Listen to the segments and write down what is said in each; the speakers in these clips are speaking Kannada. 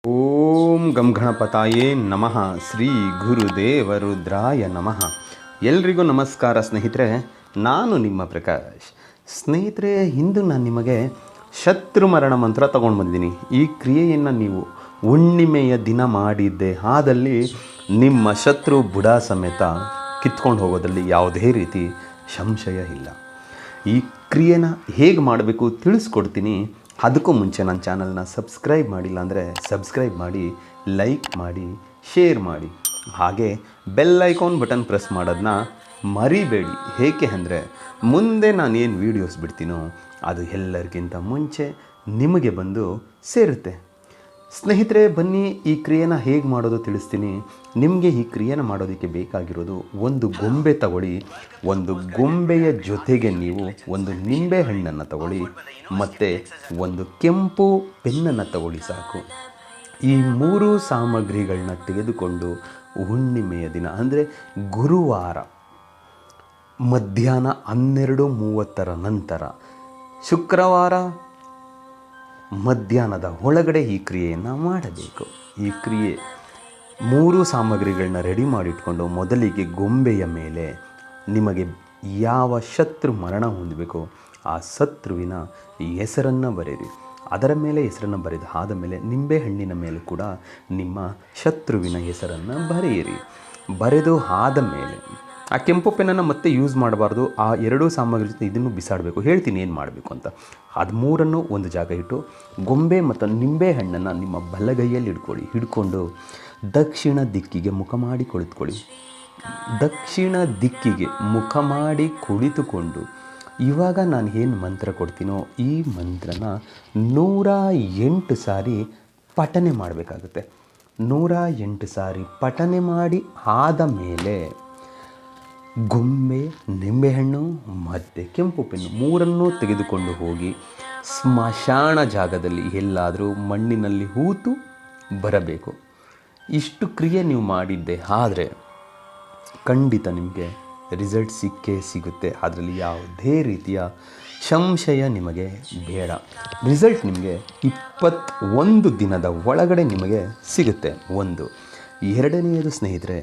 ಓಂ ಗಂ ಗಣಪತಾಯೇ ನಮಃ. ಶ್ರೀ ಗುರುದೇವ ರುದ್ರಾಯ ನಮಃ. ಎಲ್ರಿಗೂ ನಮಸ್ಕಾರ ಸ್ನೇಹಿತರೆ, ನಾನು ನಿಮ್ಮ ಪ್ರಕಾಶ್. ಸ್ನೇಹಿತರೆ, ಇಂದು ನಾನು ನಿಮಗೆ ಶತ್ರು ಮರಣ ಮಂತ್ರ ತಗೊಂಡು ಬಂದಿದ್ದೀನಿ. ಈ ಕ್ರಿಯೆಯನ್ನು ನೀವು ಹುಣ್ಣಿಮೆಯ ದಿನ ಮಾಡಿದ್ದೆ ಆದಲ್ಲಿ ನಿಮ್ಮ ಶತ್ರು ಬುಡ ಸಮೇತ ಕಿತ್ಕೊಂಡು ಹೋಗೋದ್ರಲ್ಲಿ ಯಾವುದೇ ರೀತಿ ಸಂಶಯ ಇಲ್ಲ. ಈ ಕ್ರಿಯೆನ ಹೇಗೆ ಮಾಡಬೇಕು ತಿಳಿಸ್ಕೊಡ್ತೀನಿ. ಅದಕ್ಕೂ ಮುಂಚೆ ನನ್ನ ಚಾನಲ್ನ ಸಬ್ಸ್ಕ್ರೈಬ್ ಮಾಡಿಲ್ಲ ಅಂದರೆ ಸಬ್ಸ್ಕ್ರೈಬ್ ಮಾಡಿ, ಲೈಕ್ ಮಾಡಿ, ಶೇರ್ ಮಾಡಿ, ಹಾಗೆ ಬೆಲ್ ಐಕಾನ್ ಬಟನ್ ಪ್ರೆಸ್ ಮಾಡೋದನ್ನ ಮರಿಬೇಡಿ. ಏಕೆ ಅಂದರೆ ಮುಂದೆ ನಾನೇನು ವೀಡಿಯೋಸ್ ಬಿಡ್ತೀನೋ ಅದು ಎಲ್ಲರಿಗಿಂತ ಮುಂಚೆ ನಿಮಗೆ ಬಂದು ಸೇರುತ್ತೆ. ಸ್ನೇಹಿತರೆ, ಬನ್ನಿ ಈ ಕ್ರಿಯೆನ ಹೇಗೆ ಮಾಡೋದು ತಿಳಿಸ್ತೀನಿ. ನಿಮಗೆ ಈ ಕ್ರಿಯೆನ ಮಾಡೋದಕ್ಕೆ ಬೇಕಾಗಿರೋದು ಒಂದು ಗೊಂಬೆ ತಗೊಳ್ಳಿ. ಒಂದು ಗೊಂಬೆಯ ಜೊತೆಗೆ ನೀವು ಒಂದು ನಿಂಬೆ ಹಣ್ಣನ್ನು ತಗೊಳ್ಳಿ ಮತ್ತು ಒಂದು ಕೆಂಪು ಪೆನ್ನನ್ನು ತಗೊಳ್ಳಿ, ಸಾಕು. ಈ ಮೂರು ಸಾಮಗ್ರಿಗಳನ್ನ ತೆಗೆದುಕೊಂಡು ಹುಣ್ಣಿಮೆಯ ದಿನ ಅಂದರೆ ಗುರುವಾರ ಮಧ್ಯಾಹ್ನ 12:30 ನಂತರ, ಶುಕ್ರವಾರ ಮಧ್ಯಾಹ್ನದ ಒಳಗಡೆ ಈ ಕ್ರಿಯೆಯನ್ನು ಮಾಡಬೇಕು. ಈ ಕ್ರಿಯೆ ಮೂರು ಸಾಮಗ್ರಿಗಳನ್ನ ರೆಡಿ ಮಾಡಿಟ್ಕೊಂಡು ಮೊದಲಿಗೆ ಗೊಂಬೆಯ ಮೇಲೆ ನಿಮಗೆ ಯಾವ ಶತ್ರು ಮರಣ ಹೊಂದಬೇಕೋ ಆ ಶತ್ರುವಿನ ಹೆಸರನ್ನು ಬರೆಯಿರಿ. ಅದರ ಮೇಲೆ ಹೆಸರನ್ನು ಬರೆದು ಆದ ಮೇಲೆ ನಿಂಬೆಹಣ್ಣಿನ ಮೇಲೆ ಕೂಡ ನಿಮ್ಮ ಶತ್ರುವಿನ ಹೆಸರನ್ನು ಬರೆಯಿರಿ. ಬರೆದು ಆದ ಮೇಲೆ ಆ ಕೆಂಪು ಪೆನ್ನನ್ನು ಮತ್ತೆ ಯೂಸ್ ಮಾಡಬಾರ್ದು. ಆ ಎರಡೂ ಸಾಮಗ್ರಿ ಜೊತೆ ಇದನ್ನು ಬಿಸಾಡಬೇಕು. ಹೇಳ್ತೀನಿ ಏನು ಮಾಡಬೇಕು ಅಂತ. ಅದು ಮೂರನ್ನು ಒಂದು ಜಾಗ ಇಟ್ಟು ಗೊಂಬೆ ಮತ್ತು ನಿಂಬೆ ಹಣ್ಣನ್ನು ನಿಮ್ಮ ಬಲಗೈಯಲ್ಲಿ ಹಿಡ್ಕೊಂಡು ದಕ್ಷಿಣ ದಿಕ್ಕಿಗೆ ಮುಖ ಮಾಡಿ ಕುಳಿತುಕೊಳ್ಳಿ. ದಕ್ಷಿಣ ದಿಕ್ಕಿಗೆ ಮುಖ ಮಾಡಿ ಕುಳಿತುಕೊಂಡು ಇವಾಗ ನಾನು ಏನು ಮಂತ್ರ ಕೊಡ್ತೀನೋ ಈ ಮಂತ್ರನ 108 ಸಾರಿ ಪಠನೆ ಮಾಡಬೇಕಾಗುತ್ತೆ. 108 ಸಾರಿ ಪಠನೆ ಮಾಡಿ ಆದ ಮೇಲೆ ಗೊಂಬೆ, ನಿಂಬೆಹಣ್ಣು ಮತ್ತು ಕೆಂಪು ಪೆನ್ನು ಮೂರನ್ನೂ ತೆಗೆದುಕೊಂಡು ಹೋಗಿ ಸ್ಮಶಾನ ಜಾಗದಲ್ಲಿ ಎಲ್ಲಾದರೂ ಮಣ್ಣಿನಲ್ಲಿ ಹೂತು ಬರಬೇಕು. ಇಷ್ಟು ಕ್ರಿಯೆ ನೀವು ಮಾಡಿದ್ದೆ ಆದರೆ ಖಂಡಿತ ನಿಮಗೆ ರಿಸಲ್ಟ್ ಸಿಕ್ಕೇ ಸಿಗುತ್ತೆ. ಅದರಲ್ಲಿ ಯಾವುದೇ ರೀತಿಯ ಸಂಶಯ ನಿಮಗೆ ಬೇಡ. ರಿಸಲ್ಟ್ ನಿಮಗೆ 21 ದಿನದ ಒಳಗಡೆ ನಿಮಗೆ ಸಿಗುತ್ತೆ. ಒಂದು. ಎರಡನೆಯದು ಸ್ನೇಹಿತರೆ,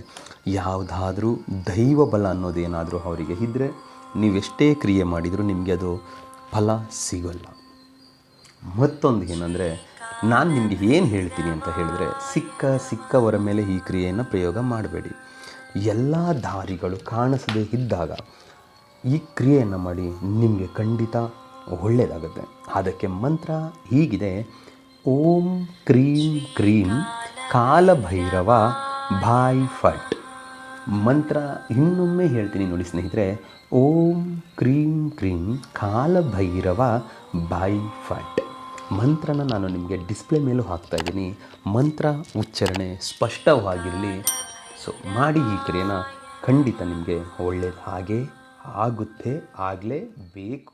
ಯಾವುದಾದ್ರೂ ದೈವ ಬಲ ಅನ್ನೋದೇನಾದರೂ ಅವರಿಗೆ ಇದ್ದರೆ ನೀವೆಷ್ಟೇ ಕ್ರಿಯೆ ಮಾಡಿದರೂ ನಿಮಗೆ ಅದು ಫಲ ಸಿಗೋಲ್ಲ. ಮತ್ತೊಂದು ಏನಂದರೆ, ನಾನು ನಿಮಗೆ ಏನು ಹೇಳ್ತೀನಿ ಅಂತ ಹೇಳಿದ್ರೆ, ಸಿಕ್ಕವರ ಮೇಲೆ ಈ ಕ್ರಿಯೆಯನ್ನು ಪ್ರಯೋಗ ಮಾಡಬೇಡಿ. ಎಲ್ಲ ದಾರಿಗಳು ಕಾಣಿಸದೇ ಇದ್ದಾಗ ಈ ಕ್ರಿಯೆಯನ್ನು ಮಾಡಿ, ನಿಮಗೆ ಖಂಡಿತ ಒಳ್ಳೆಯದಾಗುತ್ತೆ. ಅದಕ್ಕೆ ಮಂತ್ರ ಹೀಗಿದೆ: ಓಂ ಕ್ರೀಂ ಕ್ರೀಂ ಕಾಲಭೈರವ ಭಾಯ್ ಫಟ್. ಮಂತ್ರ ಇನ್ನೊಮ್ಮೆ ಹೇಳ್ತೀನಿ ನೋಡಿ ಸ್ನೇಹಿತರೆ. ಓಂ ಕ್ರೀಂ ಕ್ರೀಂ ಕಾಲಭೈರವ ಭಾಯ್ ಫಟ್. ಮಂತ್ರನ ನಾನು ನಿಮಗೆ ಡಿಸ್ಪ್ಲೇ ಮೇಲೂ ಹಾಕ್ತಾಯಿದ್ದೀನಿ. ಮಂತ್ರ ಉಚ್ಚಾರಣೆ ಸ್ಪಷ್ಟವಾಗಿರಲಿ. ಸೊ ಮಾಡಿ ಈ ಕ್ರಿಯೆನ, ಖಂಡಿತ ನಿಮಗೆ ಒಳ್ಳೆಯದು ಹಾಗೇ ಆಗುತ್ತೆ, ಆಗಲೇಬೇಕು.